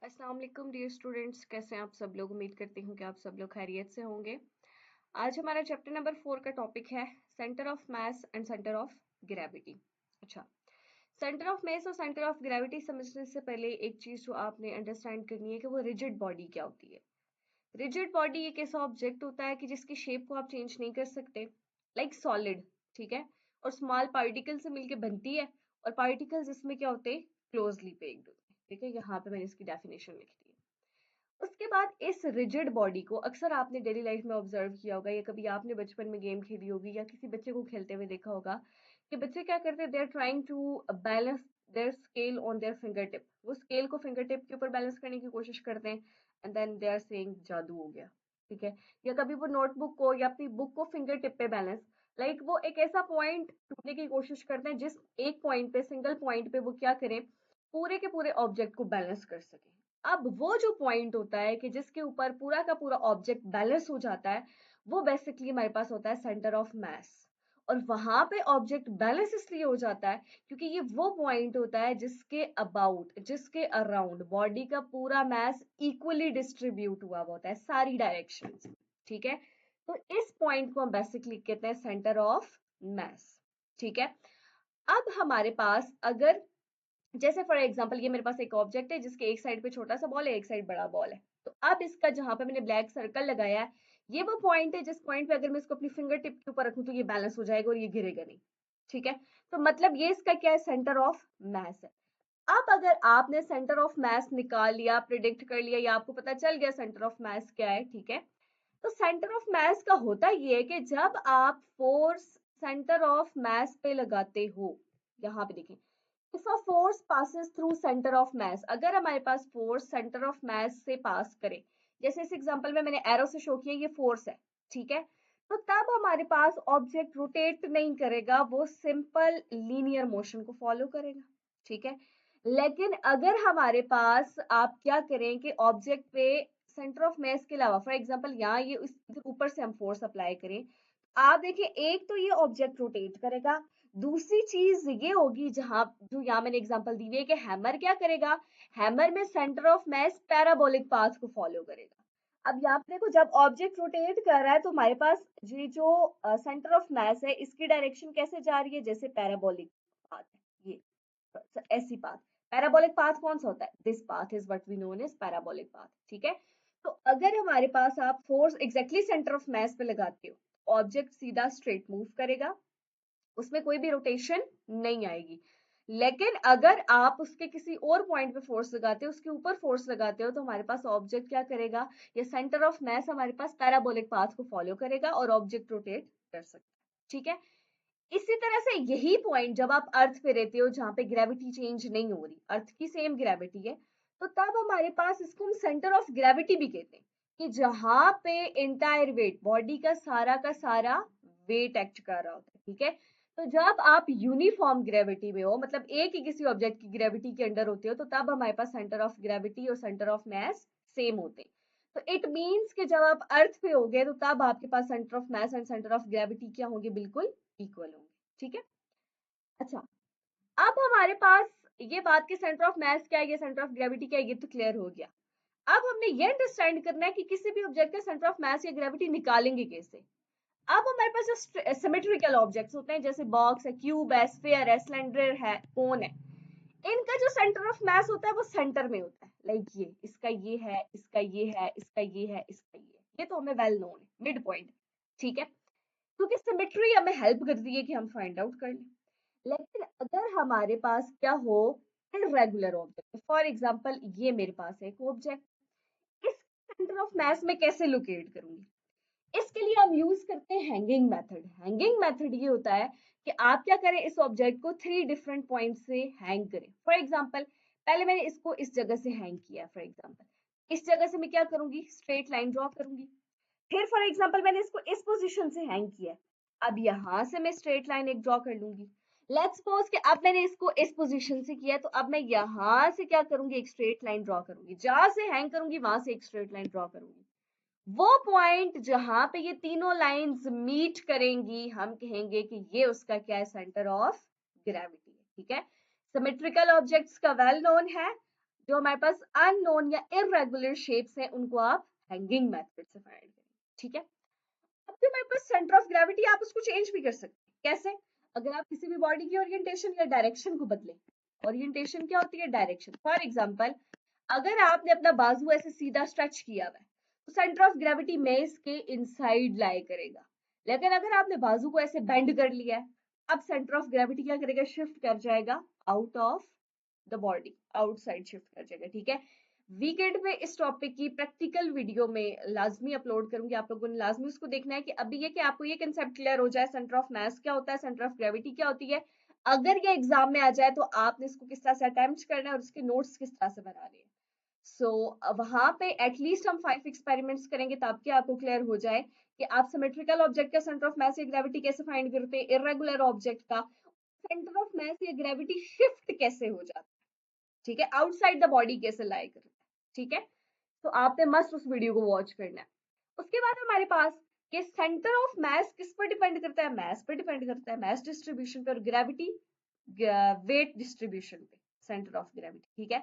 अस्सलाम वालेकुम dear students, कैसे हैं आप सब लोग। उम्मीद करती हूँ कि आप सब लोग खैरियत से होंगे। आज हमारा चैप्टर नंबर 4 का टॉपिक है centre of mass and centre of gravity. अच्छा, सेंटर ऑफ मास और सेंटर ऑफ ग्रेविटी समझने से पहले एक चीज जो आपने अंडरस्टैंड करनी है कि वो रिजिड बॉडी क्या होती है। रिजिड बॉडी एक ऐसा ऑब्जेक्ट होता है कि जिसकी शेप को आप चेंज नहीं कर सकते, लाइक सॉलिड, ठीक है, और स्मॉल पार्टिकल से मिलकर बनती है, और पार्टिकल्स इसमें क्या होते हैं, क्लोजली पेक्ड होते हैं। ठीक है, यहाँ पे मैंने इसकी डेफिनेशन लिख दी है। उसके बाद इस रिजिड बॉडी को अक्सर आपने डेली लाइफ में ऑब्जर्व किया होगा, या कभी आपने बचपन में गेम खेली होगी या किसी बच्चे को खेलते हुए देखा होगा कि बच्चे क्या करते हैं, they are trying to balance their scale on their finger tip. वो स्केल को फिंगर टिप के ऊपर बैलेंस करने की कोशिश करते हैं and then they are saying जादू हो गया। ठीक है, या कभी वो नोटबुक को या अपनी बुक को फिंगर टिप पे बैलेंस, लाइक वो एक ऐसा पॉइंट ढूंढने की कोशिश करते हैं जिस एक पॉइंट पे, सिंगल पॉइंट पे वो क्या करें, पूरे के पूरे ऑब्जेक्ट को बैलेंस कर सके। अब वो जो पॉइंट होता है कि जिसके ऊपर पूरा का पूरा ऑब्जेक्ट बैलेंस हो जाता है, वो बेसिकली हमारे पास होता है सेंटर ऑफ मास। और वहां पे ऑब्जेक्ट बैलेंस इसलिए हो जाता है क्योंकि ये वो पॉइंट होता है जिसके अबाउट, जिसके अराउंड बॉडी का पूरा मास इक्वली डिस्ट्रीब्यूट हुआ होता है सारी डायरेक्शंस। ठीक है, तो इस पॉइंट को हम बेसिकली कहते हैं सेंटर ऑफ मास। ठीक है, अब हमारे पास अगर, जैसे फॉर एग्जांपल ये मेरे पास एक ऑब्जेक्ट है जिसके एक साइड पे छोटा सा बॉल है, एक साइड बड़ा बॉल है। तो अब इसका जहां पे मैंने ब्लैक सर्कल लगाया है, ये वो पॉइंट है जिस पॉइंट पे अगर मैं इसको अपनी फिंगर टिप के ऊपर रखूं तो ये बैलेंस हो जाएगा और ये गिरेगा नहीं। ठीक है, तो मतलब ये इसका क्या है, सेंटर ऑफ मास है। अब अगर आपने सेंटर ऑफ मास निकाल लिया, प्रिडिक्ट कर लिया, या आपको पता चल गया सेंटर ऑफ मास क्या है, ठीक है, तो सेंटर ऑफ मास का होता ये है कि जब आप फोर्स सेंटर ऑफ मास पे लगाते हो, यहाँ पे देखें, if a force passes through centre of मास, अगर हमारे पास फोर्स सेंटर ऑफ मास से पास करे, जैसे इस एग्जांपल में मैंने एरो से शो किया, ये फोर्स है, ठीक है, तो तब हमारे पास ऑब्जेक्ट रोटेट नहीं करेगा, वो सिंपल लीनियर मोशन को फॉलो करेगा। ठीक है, लेकिन अगर हमारे पास आप क्या करें कि ऑब्जेक्ट पे सेंटर ऑफ मास के अलावा, फॉर एग्जांपल यहाँ ये ऊपर से हम फोर्स अप्लाई करें, आप देखिए एक तो ये ऑब्जेक्ट रोटेट करेगा, दूसरी चीज ये होगी, जहां जो यहाँ मैंने एग्जांपल दी हुई है कि हैमर क्या करेगा, हैमर में centre of mass parabolic path को फॉलो करेगा। अब यहाँ पे देखो, जब ऑब्जेक्ट रोटेट कर रहा है तो हमारे पास ये जो सेंटर ऑफ मास है, इसकी डायरेक्शन कैसे जा रही है, जैसे पैराबोलिक पाथ है ये, ऐसी पाथ। पैराबोलिक पाथ कौन सा होता है, this path is what we known as parabolic path. ठीक है, तो अगर हमारे पास आप force exactly centre of mass पे लगाते हो, ऑब्जेक्ट सीधा स्ट्रेट मूव करेगा, उसमें कोई भी रोटेशन नहीं आएगी। लेकिन अगर आप उसके किसी और पॉइंट पे फोर्स लगाते हो, उसके ऊपर फोर्स लगाते हो, तो हमारे पास ऑब्जेक्ट क्या करेगा, ये सेंटर ऑफ मास हमारे पास पैराबोलिक पाथ को फॉलो करेगा और ऑब्जेक्ट रोटेट कर सकता है। ठीक है, इसी तरह से यही पॉइंट जब आप अर्थ पे रहते हो, जहां पे ग्रेविटी चेंज नहीं हो रही, अर्थ की सेम ग्रेविटी है, तो तब हमारे पास इसको हम सेंटर ऑफ ग्रेविटी भी कहते हैं, कि जहां पे इंटायर वेट, बॉडी का सारा वेट एक्ट कर रहा होता है। ठीक है, तो जब आप यूनिफॉर्म ग्रेविटी में हो, मतलब एक ही किसी ऑब्जेक्ट की ग्रेविटी के अंडर होते हो, तो तब हमारे पास सेंटर ऑफ ग्रेविटी और सेंटर ऑफ मास सेम होते हैं। तो इट मीन्स कि जब आप अर्थ पे होगे तो तब आपके पास centre of mass and centre of gravity क्या होंगे, बिल्कुल इक्वल होंगे। ठीक है, अच्छा, अब हमारे पास ये बात कि सेंटर ऑफ मास क्या है, ये सेंटर ऑफ ग्रेविटी क्या है, ये तो क्लियर हो गया। अब हमने ये अंडरस्टैंड करना है कि किसी भी ऑब्जेक्ट का सेंटर ऑफ मास या ग्रेविटी निकालेंगे कैसे। अब हमारे पास जो सिमेट्रिकल ऑब्जेक्ट्स होते हैं, जैसे बॉक्स है, क्यूब है, स्फीयर है, सिलेंडर है, कोन है, इनका जो सेंटर ऑफ मास होता है वो सेंटर में होता है, लाइक ये इसका ये है, इसका ये है, इसका ये है, इसका ये तो हमें वेल नोन है, मिड पॉइंट। ठीक है, क्योंकि सिमेट्री हमें हेल्प करती है कि हम फाइंड आउट कर लें। लेकिन अगर हमारे पास क्या हो, इरेगुलर ऑब्जेक्ट, फॉर एग्जांपल ये मेरे पास है एक ऑब्जेक्ट, इस सेंटर ऑफ मास में कैसे लोकेट करूंगी, इसके लिए हम यूज करते हैं हैंगिंग मेथड। हैंगिंग मेथड ये होता है कि आप क्या करें, इस ऑब्जेक्ट को 3 डिफरेंट पॉइंट से हैंग करें। फॉर एग्जांपल पहले मैंने इसको इस जगह से हैंग किया, फॉर एग्जांपल इस जगह से मैं क्या करूंगी, स्ट्रेट लाइन ड्रॉ करूंगी। फिर फॉर एग्जांपल मैंने इसको इस पोजीशन से हैंग किया, अब यहां से मैं स्ट्रेट लाइन एक ड्रॉ कर लूंगी। लेट्स सपोज कि अब मैंने इसको इस पोजीशन से किया, तो अब मैं यहां से क्या करूंगी, एक स्ट्रेट लाइन ड्रॉ करूंगी, जहां से हैंग करूंगी वहां से एक स्ट्रेट लाइन ड्रॉ करूंगी। वो पॉइंट जहां पे ये तीनों लाइंस मीट करेंगी, हम कहेंगे कि ये उसका क्या है, सेंटर ऑफ ग्रेविटी है। ठीक है, सिमेट्रिकल ऑब्जेक्ट्स का वेल नोन है, जो हमारे पास अननोन या इररेगुलर शेप्स हैं उनको आप हैंगिंग मेथड से फाइंड करेंगे, ठीक है। अब जो हमारे पास सेंटर ऑफ ग्रेविटी, आप उसको चेंज भी कर सकते हैं। कैसे? अगर आप किसी भी बॉडी की ओरिएंटेशन या डायरेक्शन को बदलें, ओरिएंटेशन क्या होती है? डायरेक्शन। फॉर एग्जांपल, अगर आपने अपना बाजू ऐसे सीधा स्ट्रेच किया हुआ है तो सेंटर ऑफ ग्रेविटी में इसके इनसाइड लाई करेगा। लेकिन अगर आपने बाजू को ऐसे बेंड कर लिया है, अब सेंटर ऑफ ग्रेविटी क्या करेगा? शिफ्ट कर जाएगा out of the body, outside shift कर जाएगा, ठीक है। वीकेंड में इस टॉपिक की प्रैक्टिकल वीडियो में लाजमी अपलोड करूंगी, आप लोगों ने लाजमी उसको देखना है कि अभी ये कि आपको ये कंसेप्ट क्लियर हो जाए, सेंटर ऑफ मास क्या होता है, सेंटर ऑफ ग्रेविटी क्या होती है। अगर ये एग्जाम में आ जाए तो आपने इसको किस तरह से अटेम्प्ट करना है और उसके नोट्स किस तरह से बनाने हैं। सो वहां पे एटलीस्ट हम 5 एक्सपेरिमेंट्स करेंगे ताकि आपको क्लियर हो जाए कि आप सिमेट्रिकल ऑब्जेक्ट का सेंटर ऑफ मास या ग्रेविटी कैसे फाइंड करते हैं, इरेगुलर ऑब्जेक्ट का सेंटर ऑफ मास या ग्रेविटी शिफ्ट कैसे हो जाता है, ठीक है, आउटसाइड द बॉडी कैसे लाई करता है, ठीक है। तो आपने मस्ट उस वीडियो को वॉच करना है। उसके बाद हमारे पास कि सेंटर ऑफ मास किस पर डिपेंड करता है? मास पर डिपेंड करता है, मास डिस्ट्रीब्यूशन पर, ग्रेविटी वेट डिस्ट्रीब्यूशन पे, सेंटर ऑफ ग्रेविटी, ठीक है।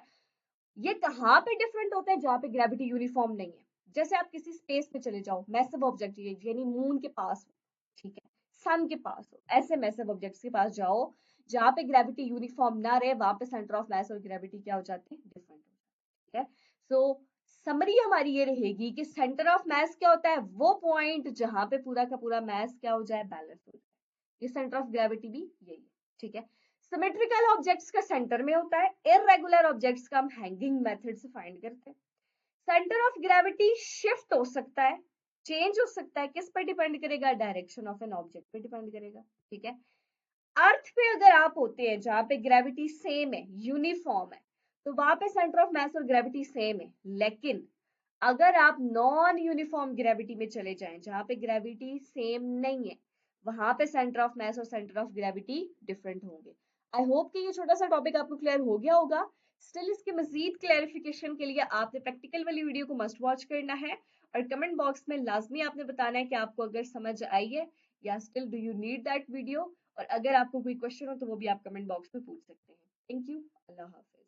ये कहाँ पे डिफरेंट होता है? जहाँ पे ग्रेविटी यूनिफॉर्म नहीं है। जैसे आप किसी स्पेस में चले जाओ, मैसिव ऑब्जेक्ट यानी मून के पास हो, ठीक है, सन के पास हो, ऐसे मैसिव ऑब्जेक्ट्स के पास जाओ जहाँ पे ग्रेविटी यूनिफॉर्म ना रहे, वहां पे सेंटर ऑफ मास और ग्रेविटी क्या हो जाते हैं? डिफरेंट, ठीक है। सो समरी हमारी ये रहेगी कि सेंटर ऑफ मास क्या होता है? वो पॉइंट जहां पे पूरा का पूरा मास क्या हो जाए? बैलेंस हो जाए। ये सेंटर ऑफ ग्रेविटी भी यही है, ठीक है। सिमेट्रिकल ऑब्जेक्ट्स का सेंटर में होता है, इररेगुलर ऑब्जेक्ट्स का हम हैंगिंग मेथड से फाइंड करते हैं। सेंटर ऑफ ग्रेविटी शिफ्ट हो सकता है, चेंज हो सकता है, किस पर डिपेंड करेगा? डायरेक्शन ऑफ एन ऑब्जेक्ट पे डिपेंड करेगा, ठीक है। अर्थ पे अगर आप होते हैं जहां पे ग्रेविटी सेम है, यूनिफॉर्म है, तो वहां पे सेंटर ऑफ मास और ग्रेविटी सेम है। लेकिन अगर आप नॉन यूनिफॉर्म ग्रेविटी में चले जाएं जहां पे ग्रेविटी सेम नहीं है, वहां पे सेंटर ऑफ मास और सेंटर ऑफ ग्रेविटी डिफरेंट होंगे। आई होप कि ये छोटा सा टॉपिक आपको क्लियर हो गया होगा। स्टिल इसके मजीद क्लैरिफिकेशन के लिए आपने प्रैक्टिकल वाली वीडियो को मस्ट वॉच करना है और कमेंट बॉक्स में लाजमी आपने बताना है कि आपको अगर समझ आई है या still do you need that video. और अगर आपको कोई क्वेश्चन हो तो वो भी आप कमेंट बॉक्स में पूछ सकते हैं। Thank you, Allah Hafiz.